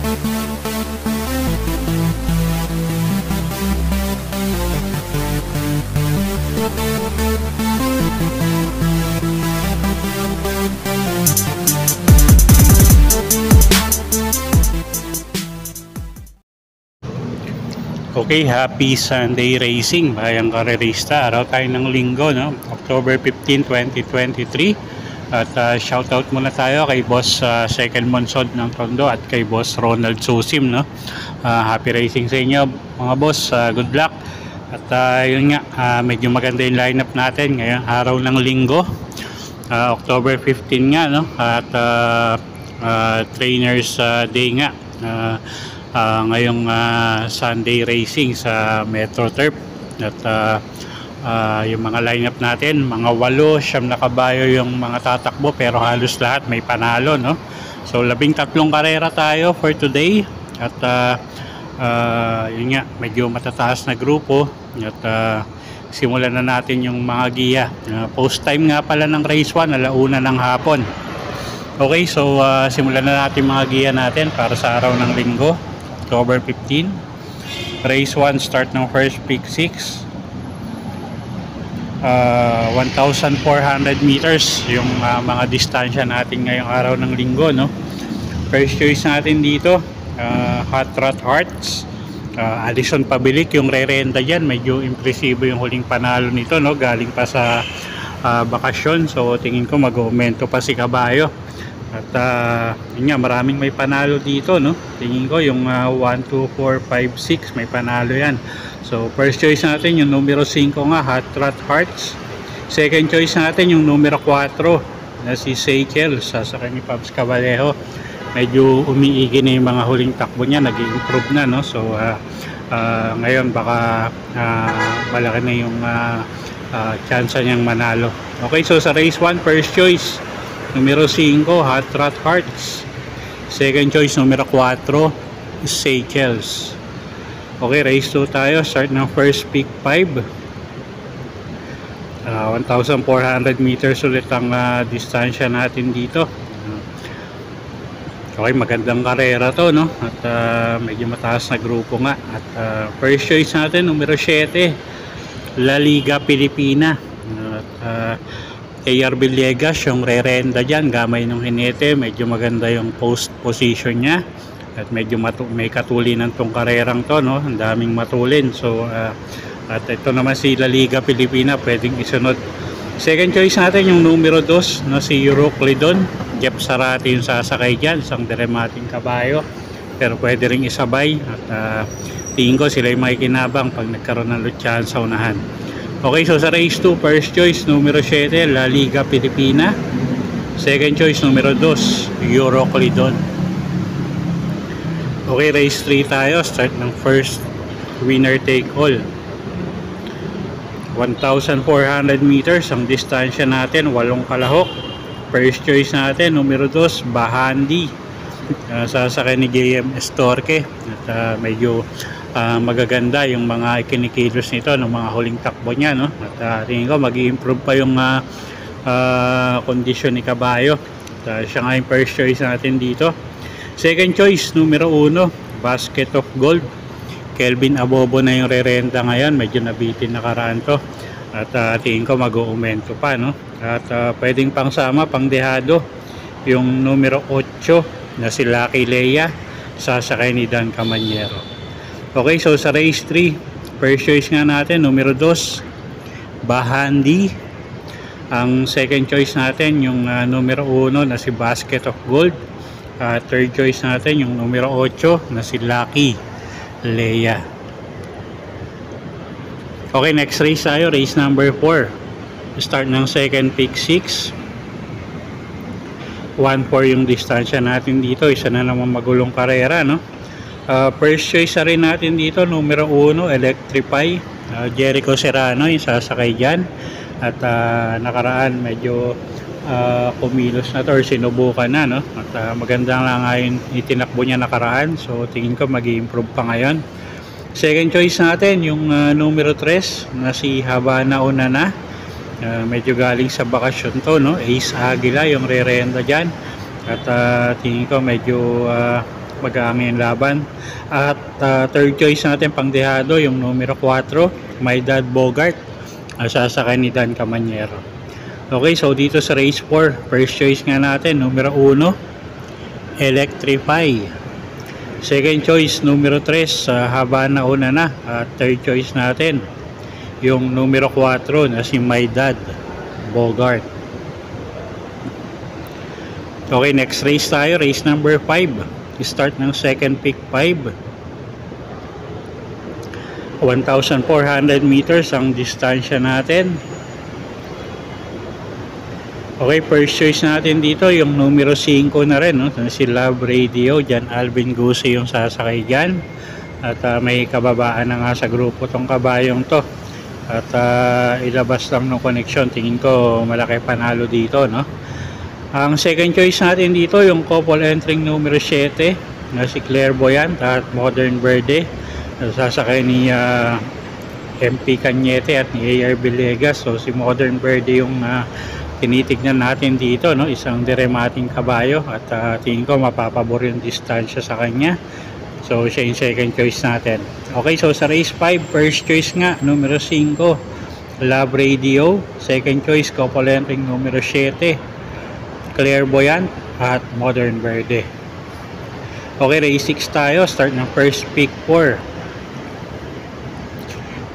Okay, happy Sunday racing bayang karerista. Araw tayo ng linggo, no? October 15, 2023. At shoutout muna tayo kay Boss Second Monsod ng Tondo at kay Boss Ronald Susim, no? Happy racing sa inyo mga boss. Good luck. At yun nga, medyo maganda yung lineup natin ngayong araw ng linggo, October 15 nga, no? At trainers day nga, ngayong Sunday racing sa Metro Turf. At yung mga lineup natin, mga 8-9 na kabayo yung mga tatakbo, pero halos lahat may panalo, no? So 13 karera tayo for today. At yun nga, medyo matataas na grupo. At simulan na natin yung mga giya. Post time nga pala ng race 1, 1:00 ng hapon. Okay, so simulan na natin mga giya natin para sa araw ng linggo, October 15. Race 1, start ng first pick 6. 1,400 meters yung mga distansya natin ngayong araw ng linggo, no? First choice natin dito, Hot Rod Hearts. Alison Pabilik yung re-renta dyan. Medyo impresibo yung huling panalo nito, no? Galing pa sa bakasyon. So tingin ko mag-aumento pa si kabayo. At yun nga, maraming may panalo dito, no? Tingin ko yung 1, 2, 4, 5, 6 may panalo yan. So first choice natin yung numero 5 nga, Hot Rod Hearts. Second choice natin yung numero 4 na si Seychelles, sasakay ni Pabs Cabalejo. Medyo umiigi na yung mga huling takbo niya, nag-improve na, no? So ngayon baka malaki na yung chance niyang manalo. Okay, so sa race 1, first choice numero 5, Hot Rod Hearts. Second choice, numero 4, Seychelles. Okay, race 2 tayo. Start ng first pick 5. 1,400 meters ulit ang distansya natin dito. Okay, magandang karera to, no? At medyo mataas na grupo nga. At first choice natin, numero 7, La Liga Pilipina. At AR Villegas yung re-renda dyan, gamay ng hinete. Medyo maganda yung post position niya. At medyo may katulinan tong karerang to, no? Ang daming matulin. So at ito naman si La Liga Pilipina, pwedeng isunod. Second choice natin yung numero 2 na si Euroclidon. Jeff Sarati yung sasakay dyan, isang dramating kabayo, pero pwede ring isabay. At tingin ko sila yung makikinabang pag nagkaroon ng lutsahan sa unahan. Okay, so sa race 2, first choice numero 7, La Liga Pilipina. Second choice numero 2, Euroclidon. Okay, race 3 tayo. Start ng first winner take all. 1,400 meters ang distansya natin, 8 kalahok. First choice natin numero 2, Bahandi. Sasakay ni JM Estorque. At medyo magaganda yung mga ikinikilos nito ng mga huling takbo niya, no? At tingin ko mag-i-improve pa yung kondisyon ni kabayo. At siya nga yung first choice natin dito. Second choice numero 1, Basket of Gold. Kelvin Abobo na yung re-renta ngayon, medyo nabitin na karaan to. At tingin ko mag-aumento pa, no? At pwedeng pangsama, pangdehado yung numero 8 na si Lucky Leia, sasakay ni Dan Camanyero. Okay, so sa race 3, first choice nga natin numero 2, Bahandi. Ang second choice natin yung numero 1 na si Basket of Gold. Third choice natin yung numero 8 na si Lucky Leia. Okay, next race tayo, race number 4. Start ng second pick 6. 1-4 yung distansya natin dito. Isa na naman magulong karera, no? First choice na rin natin dito, numero 1, Electrify. Jericho Serrano yung sasakay dyan. At nakaraan medyo kumilos na to or sinubukan na, no? At maganda nga ngayon itinakbo niya nakaraan. So tingin ko mag-i-improve pa ngayon. Second choice natin yung numero 3 na si Havana Onana. Medyo galing sa bakasyon to, no? Ace Aguila yung re-renta dyan. At tingin ko medyo mag-aangin laban. At third choice natin pangdehado yung numero 4, My Dad Bogart, sasakay ni Dan Camanyero. Okay, so dito sa race 4, first choice nga natin numero 1, Electrify. Second choice numero 3, Habana una na. At third choice natin yung numero 4 na si My Dad Bogart. Okay, next race tayo, race number 5. Start ng second pick 5. 1,400 meters ang distansya natin. Okay, first choice natin dito yung numero 5 na rin, no? Si Love Radio, Jan Alvin Guse yung sasakay dyan. At may kababaan na nga sa grupo tong kabayong to. At ilabas lang ng connection, tingin ko malaki panalo dito, no? Ang second choice natin dito yung couple entering numero 7 na si Clairvoyant at Modern Verde, sasakay ni MP Cañete at ni AR Villegas. So si Modern Verde yung tinitignan natin dito, no? Isang diremating kabayo at tingin ko mapapabor yung distansya sa kanya. So siya yung second choice natin. Okay, so sa race 5, first choice nga numero 5, Love Radio. Second choice couple entering numero 7, Clairvoyant at Modern Verde. Okay, race 6 tayo. Start ng first pick 4.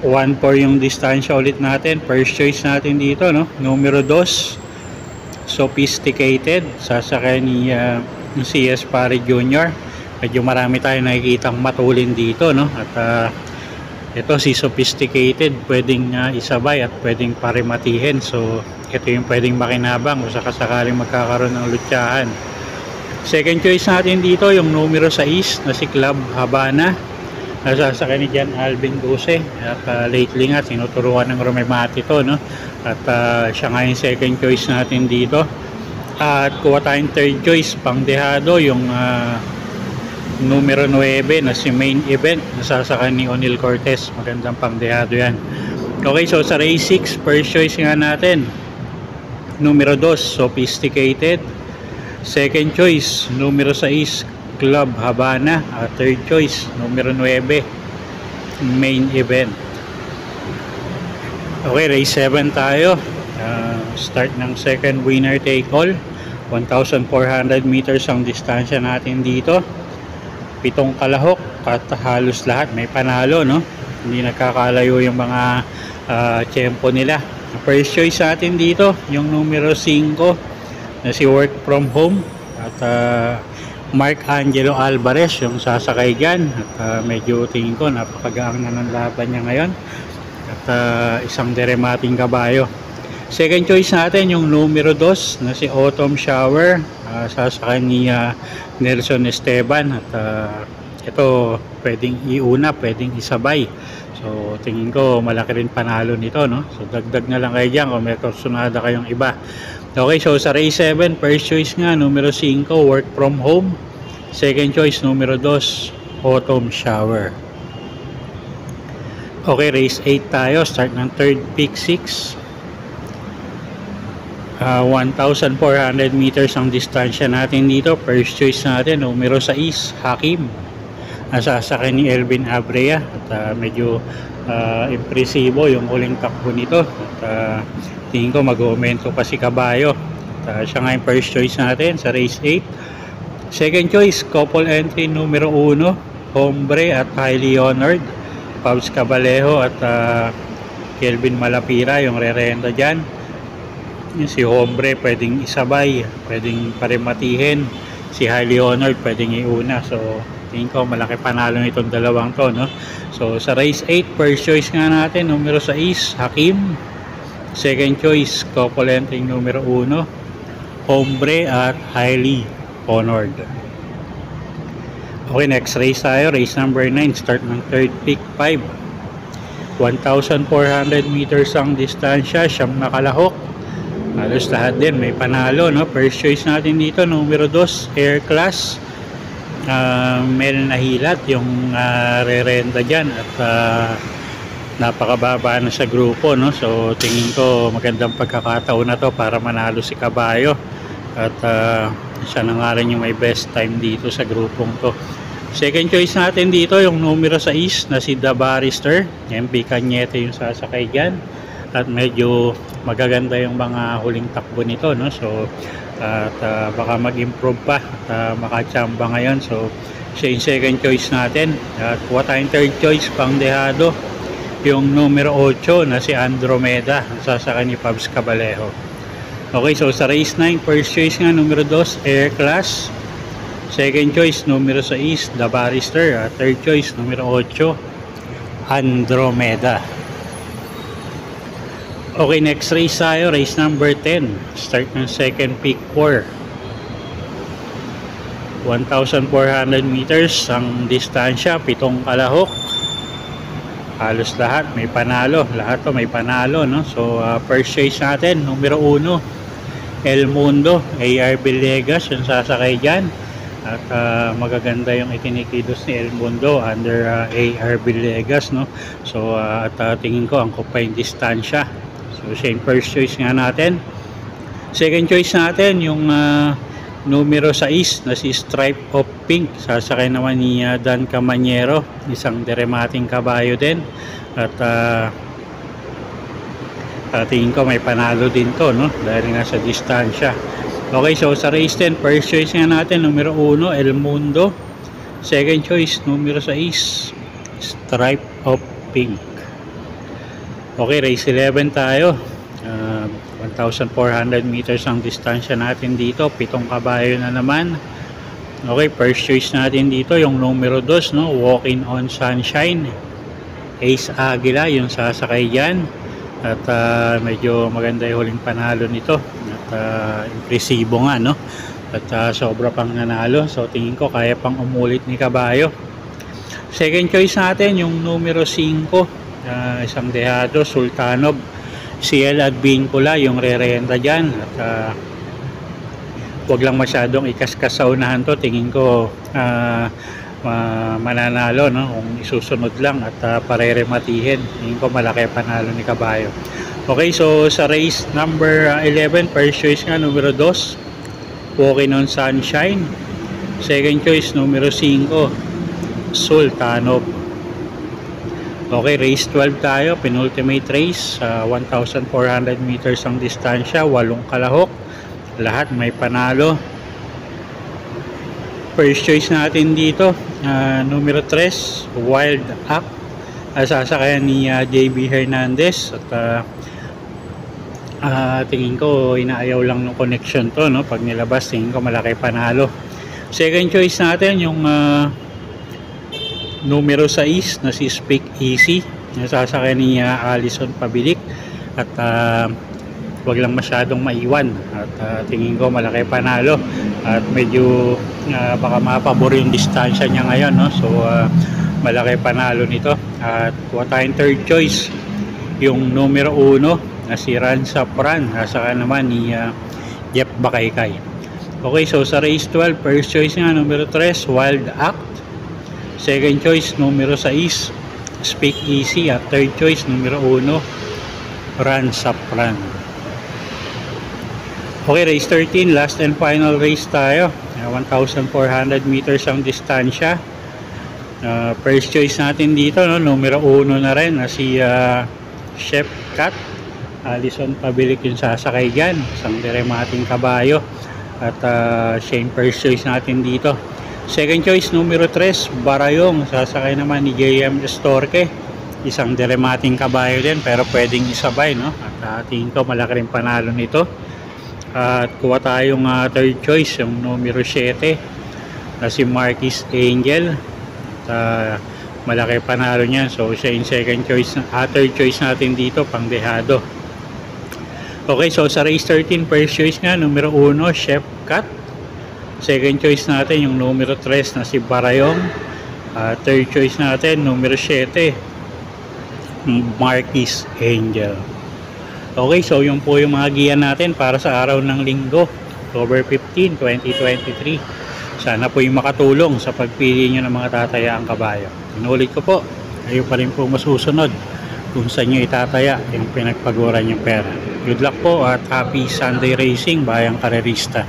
1-4 yung distansya ulit natin. First choice natin dito, no? Numero 2, Sophisticated, sasakay ni CS Pare Jr. Medyo marami tayo nakikitang matulin dito, no? At ito si Sophisticated pwedeng isabay at pwedeng parimatihin. So ito yung pwedeng makinabang kung sakasakaling magkakaroon ng lutyahan. Second choice natin dito yung numero 6 na si Club Habana, nasasakay ni Jan Alvin Guse. At lately nga tinuturuan ng Romemati to, no? At siya nga yung second choice natin dito. At kuha tayong third choice pangdehado yung numero 9 na si Main Event, nasasakay ni Onil Cortez. Magandang pangdehado yan. Okay, so sa race 6, first choice nga natin numero 2, Sophisticated. Second choice numero 6, Club Habana. At third choice numero 9, Main Event. Okay, race 7 tayo. Start ng second winner take all. 1,400 meters ang distansya natin dito. 7 kalahok at halos lahat may panalo, no? Hindi nakakalayo yung mga tiyempo nila. First choice natin dito yung numero 5 na si Work From Home at Mark Angelo Alvarez yung sasakay dyan. At medyo tingin ko napakagaang na ng laban niya ngayon. At isang diremating kabayo. Second choice natin yung numero 2 na si Autumn Shower, sasakay ni Nelson Esteban. At ito pwedeng iuna, pwedeng isabay. So tingin ko malaki rin panalo nito, no? So dagdag na lang kayo dyan kung may kursunada kayong iba. Okay, so sa race 7, first choice nga numero 5, Work From Home. Second choice numero 2, Autumn Shower. Okay, race 8 tayo. Start ng third pick 6. 1,400 meters ang distansya natin dito. First choice natin numero 6, Hakim, nasasakay ni Elvin Abrea. At medyo impresibo yung huling takbo nito. At tingin ko mag-aumento pa si kabayo. At siya nga yung first choice natin sa race 8. Second choice, couple entry numero 1, Hombre at Highly Honored. Pabs Cabalejo at Kelvin Malapira yung re-renta dyan. Yung si Hombre pwedeng isabay, pwedeng parimatihin. Si Highly Honored pwedeng iuna. So tingin ko malaki panalo nitong dalawang to, no? So sa race 8, first choice nga natin numero 6, Hakim. Second choice, couple entering numero 1, Hombre at Highly Honored. Okay, next race tayo, race number 9. Start ng third pick 5. 1,400 meters ang distansya, siyam na kalahok. Halos lahat din may panalo, no? First choice natin dito numero 2, Air Class. Mel Nahilat yung re-renta dyan. At napakababa na sa grupo, no? So tingin ko magandang pagkakataon na to para manalo si kabayo. At Siya na nga rin yung may best time dito sa grupong to. Second choice natin dito yung numero 6 na si The Barrister. MP Cañete yung sasakay dyan. At medyo magaganda yung mga huling takbo nito, no? So at baka mag-improve pa at makachamba ngayon. So siya yung second choice natin. At kuha tayong third choice pang dehado, yung numero 8 na si Andromeda, sasakay ni Pabs Cabalejo. Okay, so sa race 9, first choice nga numero 2 Air Class, second choice numero 6 The Barrister, at third choice numero 8 Andromeda. Okay, next race tayo, race number 10. Start ng second peak 4. 1,400 meters ang distansya, 7 kalahok. Halos lahat may panalo, lahat to may panalo, no? So first choice natin numero 1 El Mundo, AR Villegas yung sasakay dyan. At magaganda yung ikinikilos ni El Mundo under AR Villegas, no? So at tingin ko ang kupa yung distansya. So siya yung first choice nga natin. Second choice natin yung numero 6 na si Stripe of Pink, sasakay naman ni Dan Camanyero, isang deremating kabayo din. At tingin ko may panalo din to, no? Dahil nga sa distansya. Okay, so sa race 10, first choice nga natin numero 1 El Mundo, second choice numero 6 Stripe of Pink. Okay, race 11 tayo. 1,400 meters ang distansya natin dito, 7 kabayo na naman. Okay, first choice natin dito yung numero 2, no? Walking on Sunshine, Ace Aguila yung sasakay dyan. At medyo maganda yung huling panalo nito. At impresibo nga, no? At sobra pang nanalo. So tingin ko kaya pang umulit ni kabayo. Second choice natin yung numero 5, isang dehado, Sultanov, CL at Vincula yung re-renta dyan. At wag lang masyadong ikaskas sa unahan to. Tingin ko mananalo, no? Kung isusunod lang at parerematihin, tingin ko malaki panalo ni kabayo. Okay, so sa race number 11, first choice nga numero 2 Walking on Sunshine, second choice numero 5 Sultanov. Okay, race 12 tayo, penultimate race, 1,400 meters ang distansya, 8 kalahok, lahat may panalo. First choice natin dito, numero 3 Wild Up, sasakayan ni JB Hernandez. At tingin ko inaayaw lang ng connection to, no? Pag nilabas tingin ko malaki panalo. Second choice natin yung numero 6 na si Speak Easy, sasakayan ni Alison Pabilik. At wag lang masyadong maiwan at tingin ko malaki panalo at medyo baka mapabor yung distansya niya ngayon, no? So malaki panalo nito. At kuha tayong third choice yung numero 1 na si Ran Sapran, saka naman ni Jeff Bakaykay. Okay, so sa race 12, first choice nga numero 3 Wild Act, second choice numero 6 Speak Easy, at third choice numero 1 Ran Sapran. Okay, race 13, last and final race tayo. 1,400 meters ang distansya. First choice natin dito, no? Numero 1 na rin na si Chef Cat, Alison Pabilik yung sasakay dyan, isang deremating kabayo. At siya yung first choice natin dito. Second choice numero 3 Barayong, sasakay naman ni JM Estorque, isang deremating kabayo din pero pwedeng isabay, no? At tingin ko malaki rin panalo nito. At kuha tayong third choice yung numero 7 na si Marquis Angel. Malaki panalo niya, so siya yung second choice, third choice natin dito pang dehado. Okay, so sa race 13, first choice nga numero 1 Chef Cat, second choice natin yung numero 3 na si Barayong, third choice natin numero 7 Marquis Angel. Okay, so yun po yung mga giya natin para sa araw ng linggo, October 15, 2023. Sana po yung makatulong sa pagpili nyo ng mga tatayaang kabayo. Inulit ko po, kayo pa rin po masusunod kung saan nyo itataya yung pinagpaguran yung pera. Good luck po at happy Sunday racing, bayang karerista.